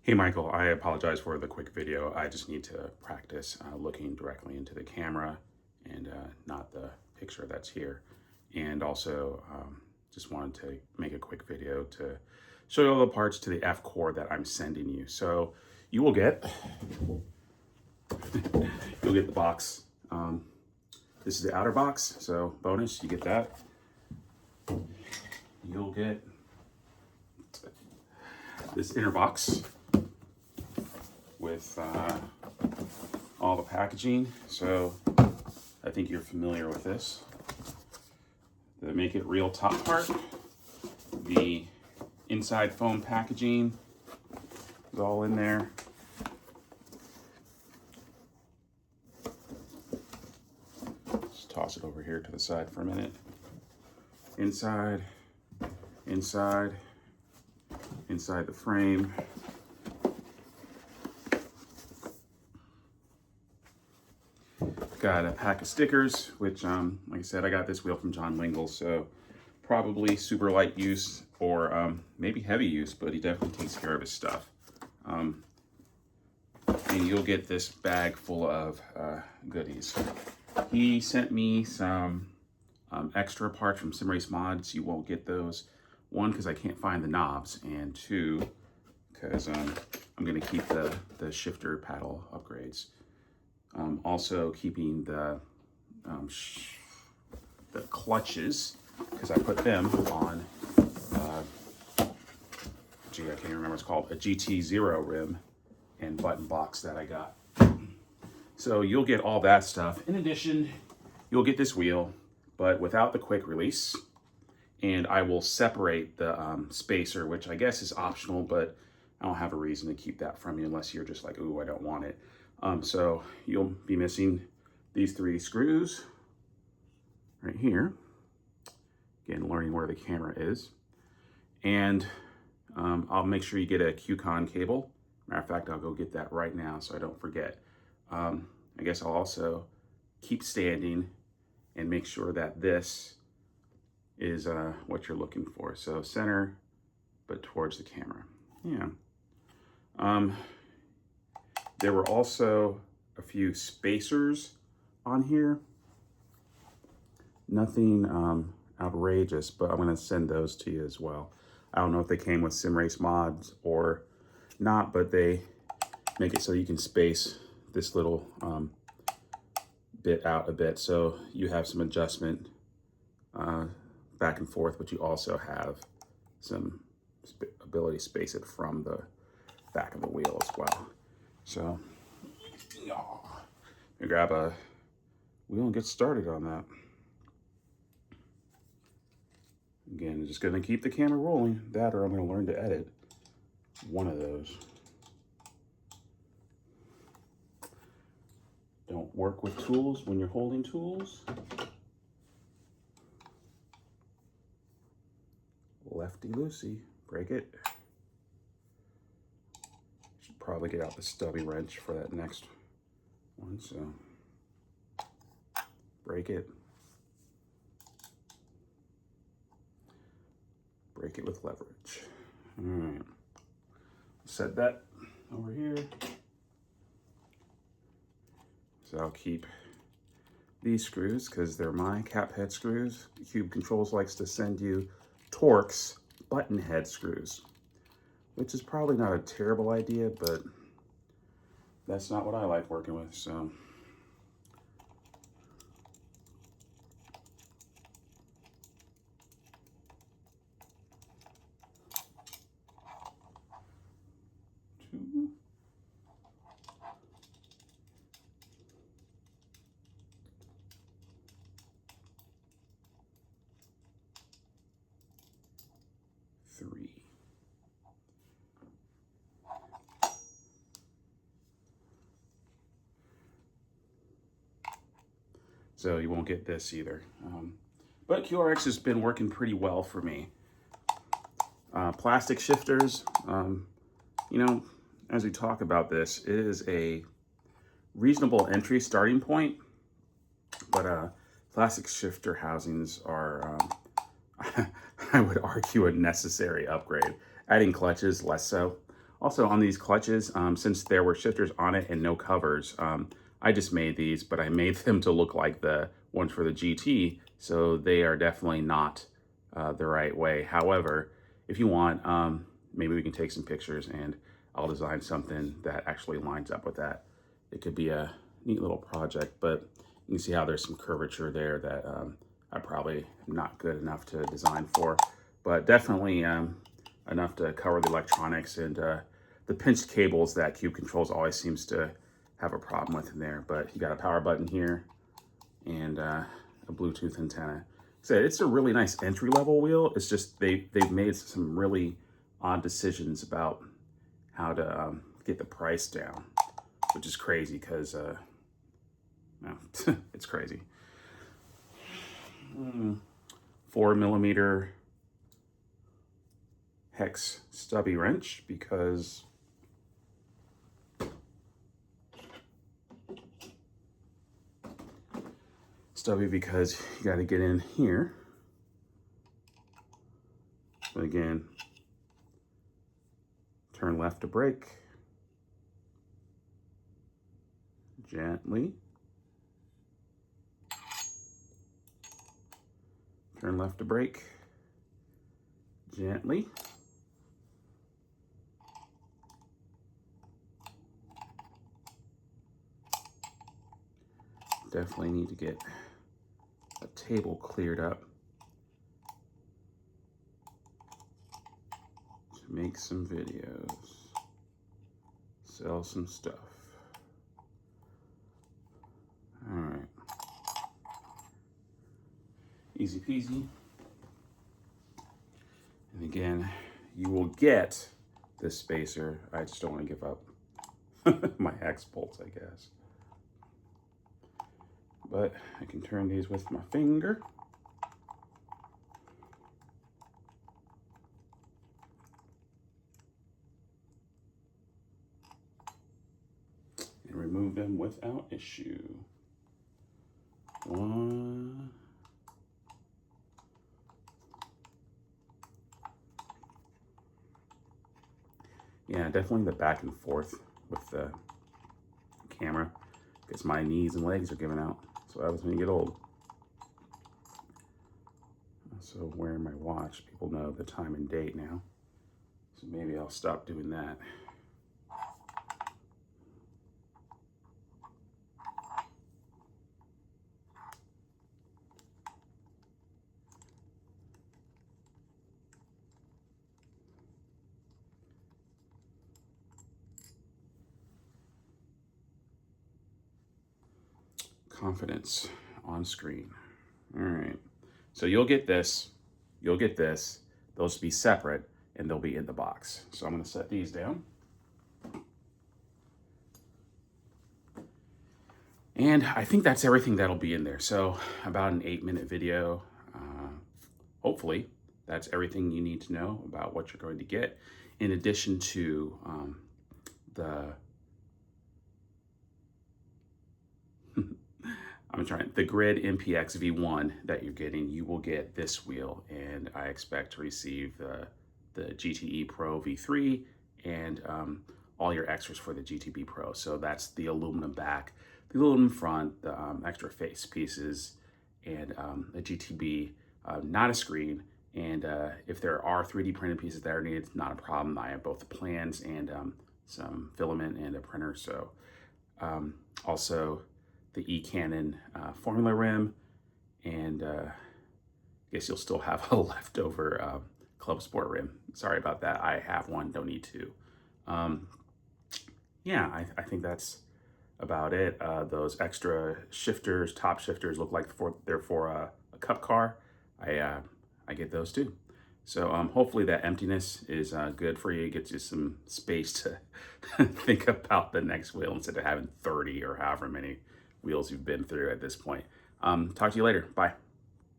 Hey Michael, I apologize for the quick video. I just need to practice looking directly into the camera and not the picture that's here. And also just wanted to make a quick video to show you all the parts to the F core that I'm sending you. So you will get, you'll get the box. This is the outer box, so bonus, you get that. You'll get this inner box with all the packaging. So I think you're familiar with this. The Make It Real top part, the inside foam packaging is all in there. Just toss it over here to the side for a minute. Inside, inside, inside the frame. Got a pack of stickers, which, like I said, I got this wheel from John Lingle, so probably super light use or maybe heavy use, but he definitely takes care of his stuff. And you'll get this bag full of goodies. He sent me some extra parts from Simrace Mods. You won't get those. One, because I can't find the knobs, and two, because I'm going to keep the shifter paddle upgrades. Also keeping the clutches, because I put them on, gee, I can't remember what it's called, a GT0 rim and button box that I got. So you'll get all that stuff. In addition, you'll get this wheel, but without the quick release. And I will separate the spacer, which I guess is optional, but I don't have a reason to keep that from you unless you're just like, ooh, I don't want it. So you'll be missing these 3 screws right here. Again, learning where the camera is. And I'll make sure you get a QCon cable. Matter of fact, I'll go get that right now so I don't forget. I guess I'll also keep standing and make sure that this is what you're looking for. So center, but towards the camera. Yeah. There were also a few spacers on here. Nothing outrageous, but I'm gonna send those to you as well. I don't know if they came with Simrace Mods or not, but they make it so you can space this little bit out a bit. So you have some adjustment back and forth, but you also have some ability to space it from the back of the wheel as well. So, grab a wheel and get started on that. Again, I'm just gonna keep the camera rolling. That or I'm gonna learn to edit. One of those. Don't work with tools when you're holding tools. Lefty-loosey, break it. Should probably get out the stubby wrench for that next one, so break it. Break it with leverage. All right, set that over here. So I'll keep these screws because they're my cap head screws. Cube Controls likes to send you Torx button head screws, which is probably not a terrible idea, but that's not what I like working with, so. Two. Three. So you won't get this either. But QRX has been working pretty well for me. Plastic shifters, you know, as we talk about this, it is a reasonable entry starting point, but plastic shifter housings are, I would argue, a necessary upgrade. Adding clutches, less so. Also on these clutches, since there were shifters on it and no covers, I just made these, but I made them to look like the ones for the GT, so they are definitely not the right way. However, if you want, maybe we can take some pictures and I'll design something that actually lines up with that. It could be a neat little project, but you can see how there's some curvature there that I probably not good enough to design for, but definitely enough to cover the electronics and the pinched cables that Cube Controls always seems to have a problem with in there. But you got a power button here and a Bluetooth antenna. So it's a really nice entry-level wheel. It's just they've made some really odd decisions about how to get the price down, which is crazy because no, it's crazy. 4mm hex stubby wrench because you got to get in here. But again, turn left to brake. Gently. Turn left to brake. Gently. Definitely need to get a table cleared up to make some videos, sell some stuff. All right. Easy peasy. And again, you will get this spacer. I just don't want to give up my hex bolts, I guess. But I can turn these with my finger. And remove them without issue. One. Yeah, definitely the back and forth with the camera because my knees and legs are giving out. So that was when you get old. Also wearing my watch, people know the time and date now. So maybe I'll stop doing that. Confidence on screen. All right. So you'll get this. You'll get this. Those will be separate and they'll be in the box. So I'm going to set these down. And I think that's everything that'll be in there. So about an 8-minute video. Hopefully that's everything you need to know about what you're going to get. In addition to the Grid MPX V1 that you're getting, you will get this wheel, and I expect to receive the GTE Pro V3 and all your extras for the GTB Pro. So that's the aluminum back, the aluminum front, the extra face pieces, and a GTB, not a screen. And if there are 3D printed pieces that are needed, it's not a problem. I have both the plans and some filament and a printer. So also the eCanon formula rim, and I guess you'll still have a leftover Club Sport rim. Sorry about that. I have one, don't need two. Yeah, I think that's about it. Those extra shifters, top shifters, look like they're for a cup car. I get those too. So hopefully that emptiness is good for you. It gets you some space to think about the next wheel instead of having 30 or however many wheels you've been through at this point. Talk to you later. Bye.